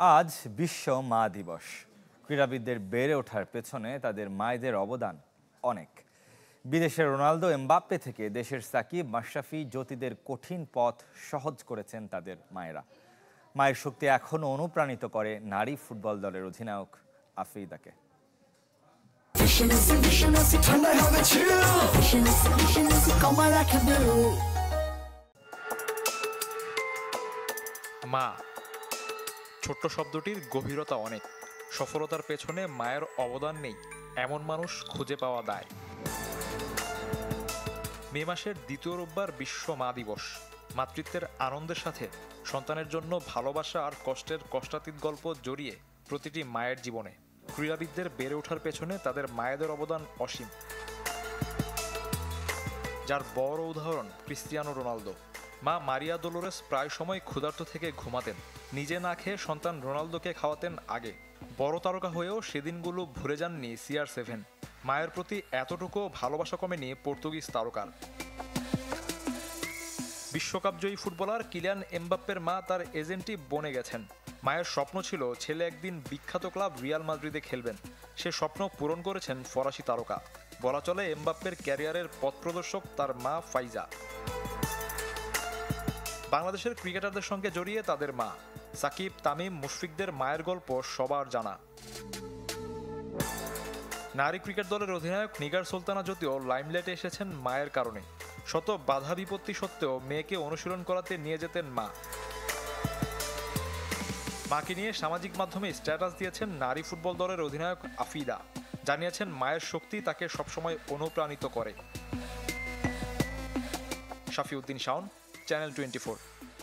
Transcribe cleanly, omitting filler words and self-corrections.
আজ বিশ্ব মা দিবস। ক্রীড়াবিদদের বেড়ে ওঠার পেছনে তাদের মায়েদের অবদান অনেক। বিদেশের রোনালদো, এমবাপ্পে থেকে দেশের সাকিব, মাশরাফি, জ্যোতিদের কঠিন পথ সহজ করেছেন তাদের মায়েরা। মায়ের শক্তি এখনও অনুপ্রাণিত করে নারী ফুটবল দলের অধিনায়ক আফ্রিদাকে। মা, ছোট্ট শব্দটির গভীরতা অনেক। সফলতার পেছনে মায়ের অবদান নেই এমন মানুষ খুঁজে পাওয়া দায়। মে মাসের দ্বিতীয় রোববার বিশ্ব মা দিবস। মাতৃত্বের আনন্দের সাথে সন্তানের জন্য ভালোবাসা আর কষ্টের কষ্টাতীত গল্প জড়িয়ে প্রতিটি মায়ের জীবনে। ক্রীড়াবিদদের বেড়ে ওঠার পেছনে তাদের মায়েদের অবদান অসীম, যার বড় উদাহরণ ক্রিস্টিয়ানো রোনালদো। মা মারিয়া দোলোরেস প্রায় সময় ক্ষুধার্ত থেকে ঘুমাতেন, নিজে না খেয়ে সন্তান রোনালদোকে খাওয়াতেন আগে। বড় তারকা হয়েও সেদিনগুলো ভুলে যাননি CR7। মায়ের প্রতি এতটুকু ভালোবাসা কমেনি পর্তুগিজ তারকার। বিশ্বকাপজয়ী ফুটবলার কিলিয়ান এমবাপ্পের মা তার এজেন্টই বনে গেছেন। মায়ের স্বপ্ন ছিল ছেলে একদিন বিখ্যাত ক্লাব রিয়াল মাদ্রিদে খেলবেন। সে স্বপ্ন পূরণ করেছেন ফরাসি তারকা। বলা চলে এমবাপ্পের ক্যারিয়ারের পথপ্রদর্শক তার মা ফাইজা। বাংলাদেশের ক্রিকেটারদের সঙ্গে জড়িয়ে তাদের মা। সাকিব, তামিম, মুশফিকদের মায়ের গল্প সবার জানা। নারী ক্রিকেট দলের অধিনায়ক নিগার সুলতানা যদিও লাইমলাইটে এসেছেন মায়ের কারণে। শত বাধা বিপত্তি সত্ত্বেও মেয়েকে অনুশীলন করাতে নিয়ে যেতেন মা। মাকে নিয়ে সামাজিক মাধ্যমে স্ট্যাটাস দিয়েছেন নারী ফুটবল দলের অধিনায়ক আফিদা। জানিয়েছেন মায়ের শক্তি তাকে সবসময় অনুপ্রাণিত করে। শাফিউদ্দিন শাওন, চ্যানেল 24।